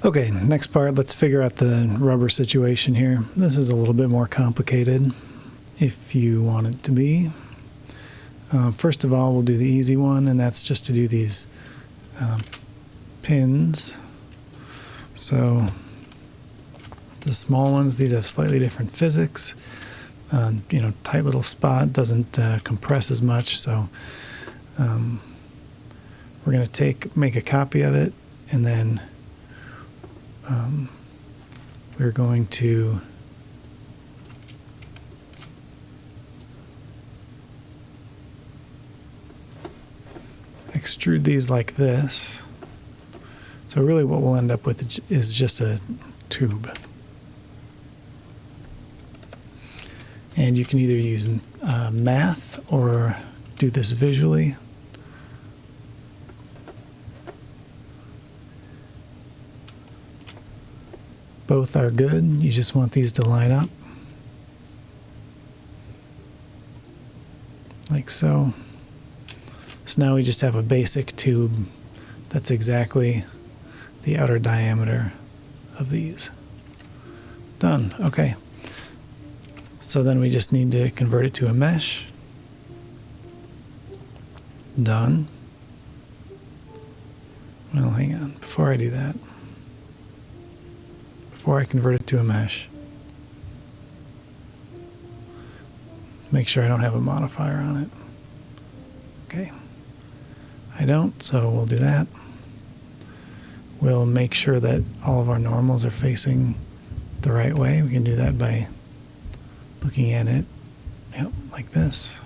Okay, next part, let's figure out the rubber situation here. This is a little bit more complicated if you want it to be. First of all, we'll do the easy one, and that's just to do these pins. So the small ones, these have slightly different physics. Tight little spot, doesn't compress as much, so we're going to make a copy of it, and then we're going to extrude these like this. So really what we'll end up with is just a tube. And you can either use math or do this visually. Both are good. You just want these to line up. Like so. So now we just have a basic tube that's exactly the outer diameter of these. Done. Okay. So then we just need to convert it to a mesh. Done. Well, hang on. Before I do that, before I convert it to a mesh, make sure I don't have a modifier on it. Okay. I don't, so we'll do that. We'll make sure that all of our normals are facing the right way. We can do that by looking at it, like this.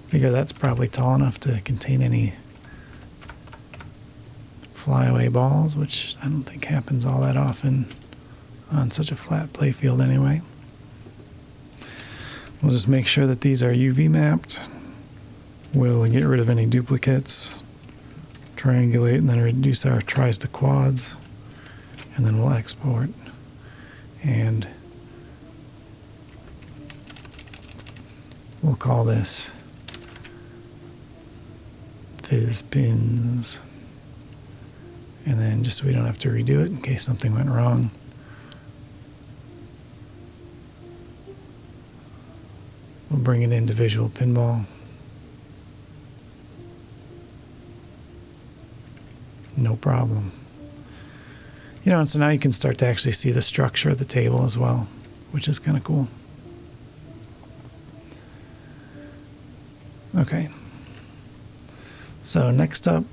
Figure that's probably tall enough to contain any flyaway balls, which I don't think happens all that often on such a flat play field anyway. We'll just make sure that these are UV mapped. We'll get rid of any duplicates, triangulate, and then reduce our tries to quads, and then we'll export. And we'll call this Fizz Pins. And then just so we don't have to redo it in case something went wrong, we'll bring it into Visual Pinball. No problem. And so now you can start to actually see the structure of the table as well, which is kind of cool. Okay. So next up,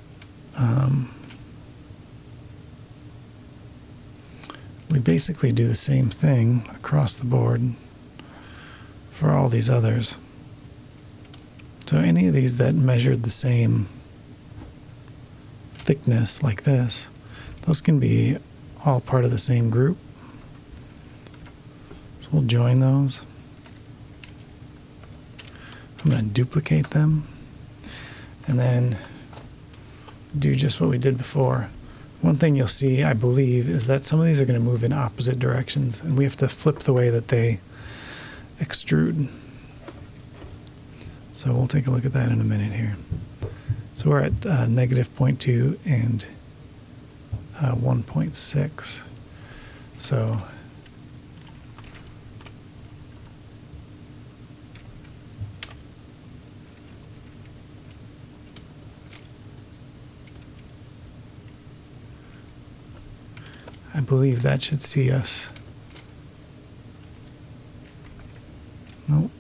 we basically do the same thing across the board for all these others. So any of these that measured the same thickness like this, those can be all part of the same group. So we'll join those. I'm going to duplicate them and then do just what we did before. One thing you'll see, I believe, is that some of these are going to move in opposite directions, and we have to flip the way that they extrude. So we'll take a look at that in a minute here. So we're at -0.2 and 1.6. So I believe that should see us. Nope.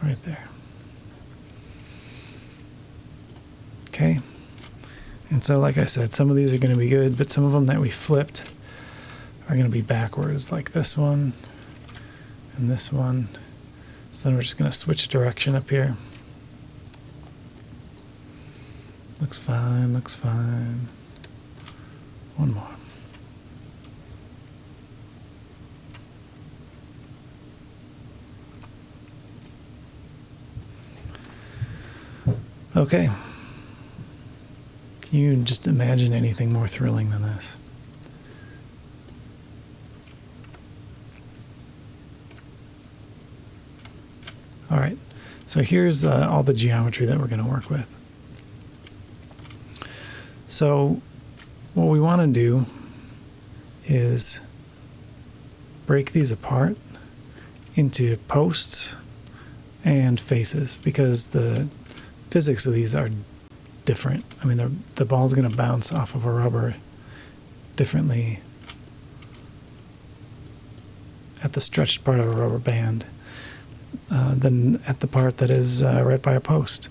Right there. Okay. And so, like I said, some of these are going to be good, but some of them that we flipped are going to be backwards, like this one and this one. So then we're just going to switch direction up here. Looks fine, looks fine. One more. Okay. Can you just imagine anything more thrilling than this? All right, so here's all the geometry that we're going to work with. So what we want to do is break these apart into posts and faces, because the physics of these are different. I mean, the ball's going to bounce off of a rubber differently at the stretched part of a rubber band than at the part that is right by a post.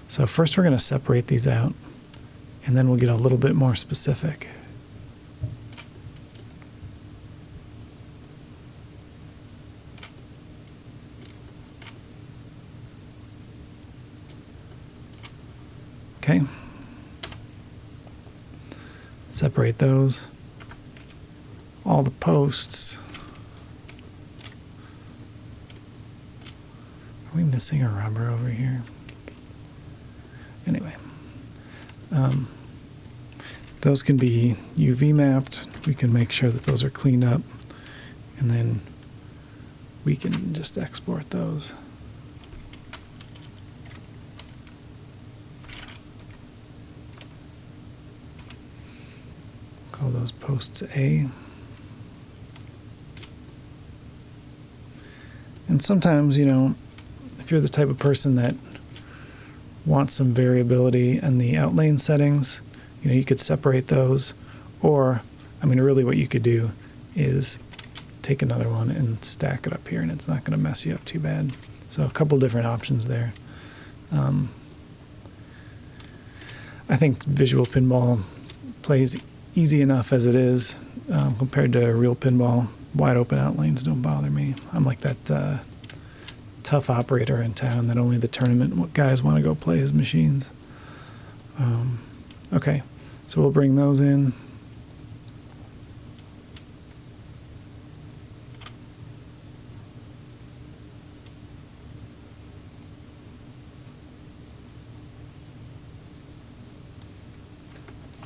So first we're going to separate these out, and then we'll get a little bit more specific. Okay. Separate those. All the posts. Are we missing a rubber over here? Anyway, those can be UV mapped. We can make sure that those are cleaned up, and then we can just export those. Call those posts A. And sometimes, you know, if you're the type of person that wants some variability in the outlane settings, you know, you could separate those, or, I mean, really what you could do is take another one and stack it up here, and it's not going to mess you up too bad. So a couple different options there. I think visual pinball plays easy enough as it is compared to real pinball. Wide open outlanes don't bother me. I'm like that tough operator in town that only the tournament guys want to go play his machines. Okay, so we'll bring those in.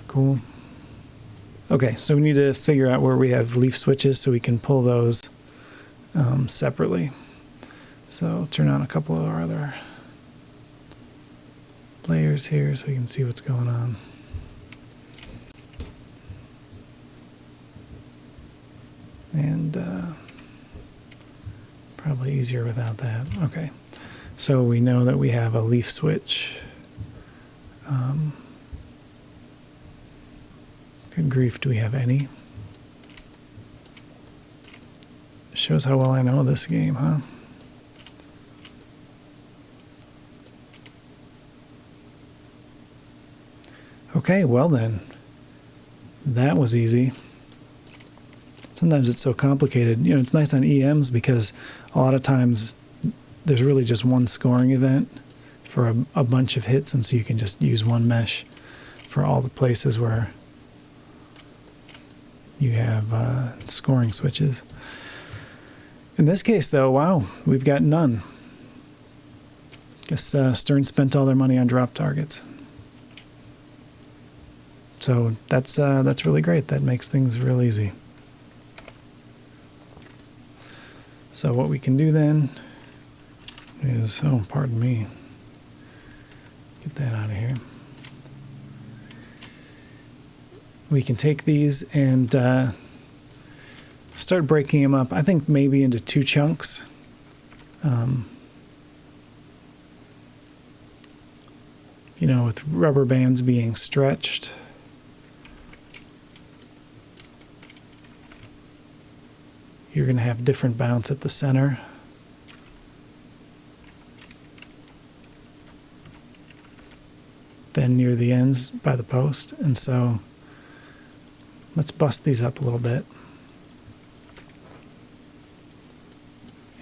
Cool. Okay, so we need to figure out where we have leaf switches so we can pull those separately. So turn on a couple of our other layers here so we can see what's going on. And probably easier without that. Okay, so we know that we have a leaf switch. Good grief, do we have any? Shows how well I know this game, huh? Okay, well then, that was easy. Sometimes it's so complicated. You know, it's nice on EMs because a lot of times there's really just one scoring event for a bunch of hits, and so you can just use one mesh for all the places where you have scoring switches. In this case, though, wow, we've got none. Guess Stern spent all their money on drop targets. So that's really great. That makes things real easy. So what we can do then is, oh, pardon me, get that out of here. We can take these and start breaking them up, I think maybe into two chunks. You know, with rubber bands being stretched. You're going to have different bounce at the center. Then near the ends by the post. And so let's bust these up a little bit.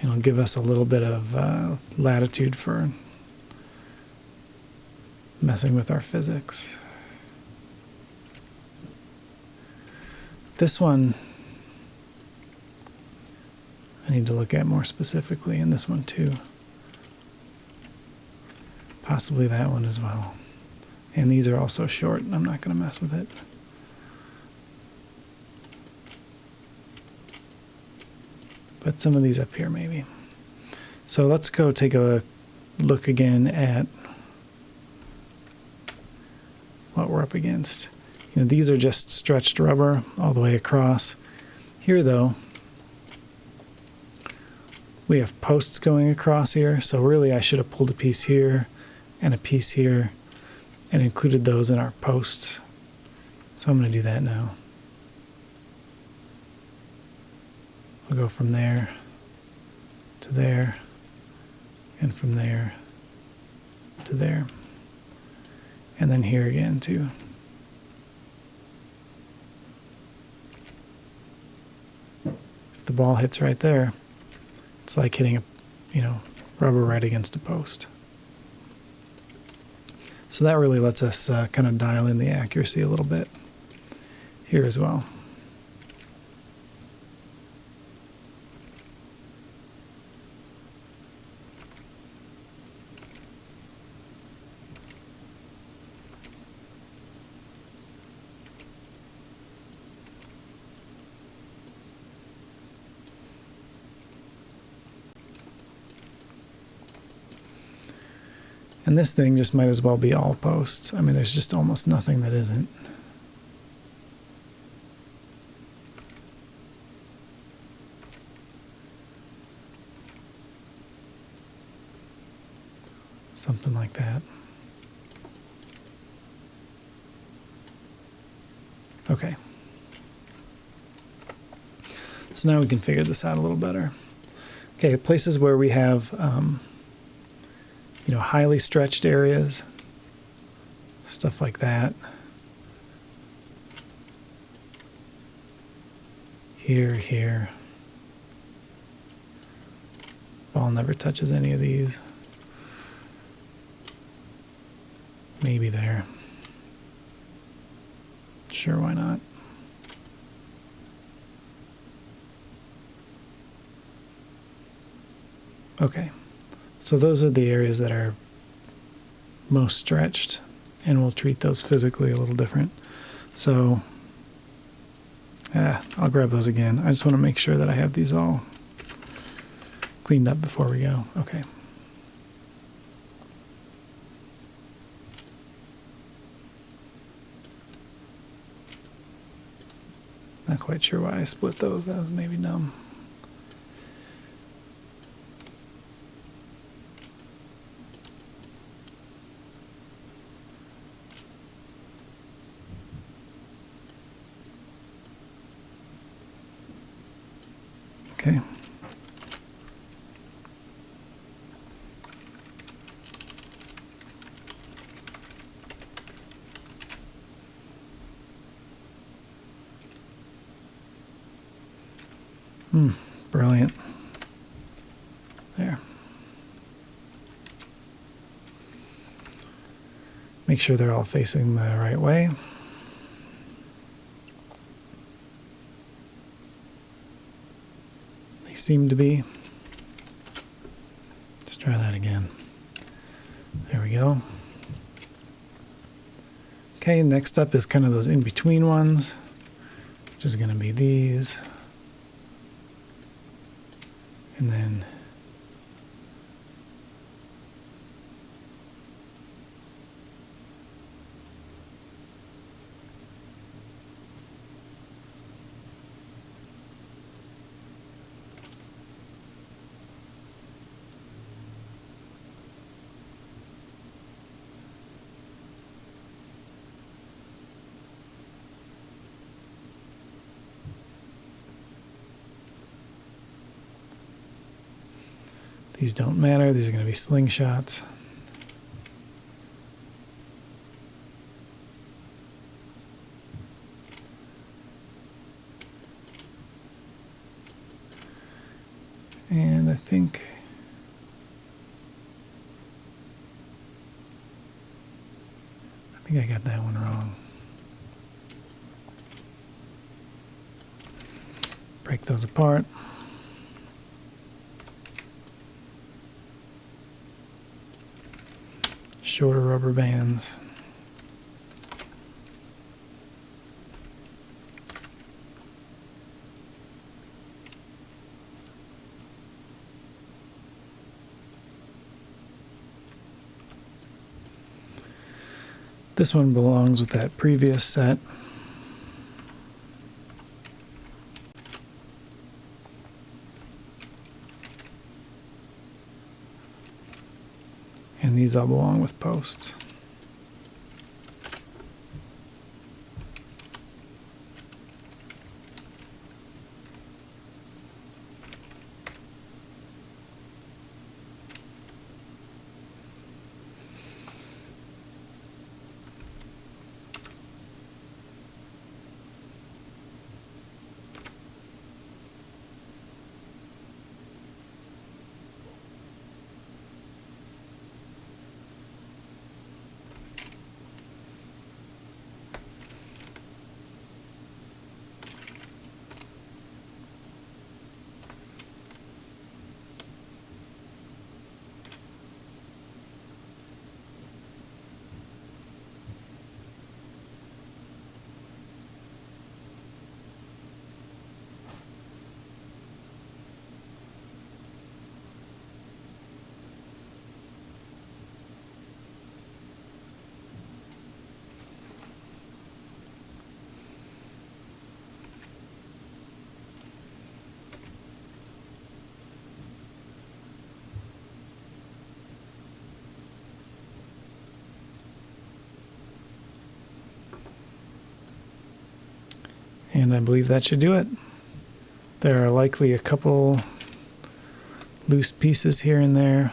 It'll give us a little bit of latitude for messing with our physics. This one I need to look at more specifically, and this one too. possibly that one as well. And these are also short, and I'm not going to mess with it. But some of these up here maybe. So let's go take a look again at what we're up against. You know, these are just stretched rubber all the way across. Here though, we have posts going across here, so really I should have pulled a piece here and a piece here and included those in our posts. So I'm going to do that now. We'll go from there to there, and from there to there, and then here again too. If the ball hits right there, it's like hitting a, rubber right against a post. So that really lets us kind of dial in the accuracy a little bit here as well. And this thing just might as well be all posts. I mean, there's just almost nothing that isn't. Something like that. Okay. So now we can figure this out a little better. Okay, places where we have highly stretched areas, stuff like that. Here. Ball never touches any of these. Maybe there. Sure, why not? Okay. So those are the areas that are most stretched, and we'll treat those physically a little different. So I'll grab those again. I just want to make sure that I have these all cleaned up before we go. Okay. Not quite sure why I split those. That was maybe dumb. Okay. Brilliant. There. Make sure they're all facing the right way. They seem to be. Let's try that again. There we go. Okay, next up is kind of those in-between ones, which is going to be these. And then these don't matter. These are going to be slingshots. And I think I got that one wrong. Break those apart. shorter rubber bands. This one belongs with that previous set. And these all belong with posts. And I believe that should do it. There are likely a couple loose pieces here and there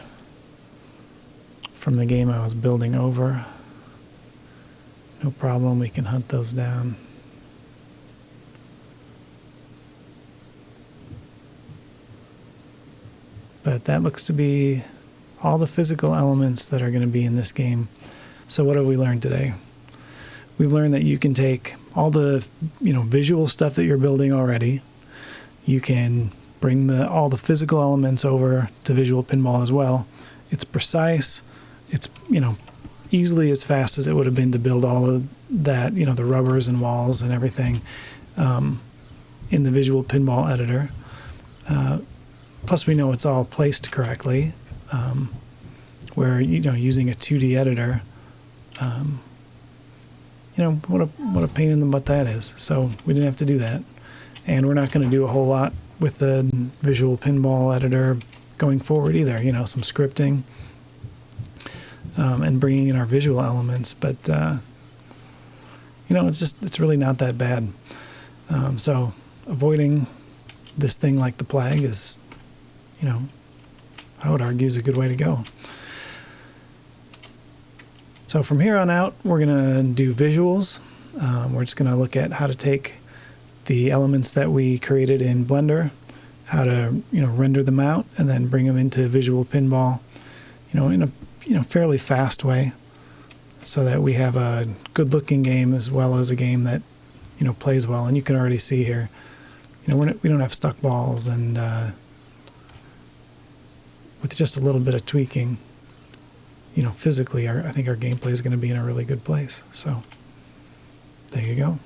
from the game I was building over. No problem, we can hunt those down. But that looks to be all the physical elements that are going to be in this game. So what have we learned today? We've learned that you can take all the visual stuff that you're building already. You can bring all the physical elements over to visual pinball as well. It's precise. It's easily as fast as it would have been to build all of that, the rubbers and walls and everything in the visual pinball editor. Plus we know it's all placed correctly, where using a 2D editor, what a pain in the butt that is. So we didn't have to do that. And we're not going to do a whole lot with the visual pinball editor going forward either. Some scripting and bringing in our visual elements. But, it's really not that bad. So avoiding this thing like the plague is, I would argue is a good way to go. So from here on out, we're going to do visuals. We're just going to look at how to take the elements that we created in Blender, how to render them out, and then bring them into visual pinball, in a fairly fast way, so that we have a good-looking game as well as a game that plays well. And you can already see here, we don't have stuck balls, and with just a little bit of tweaking, physically, I think our gameplay is going to be in a really good place. So there you go.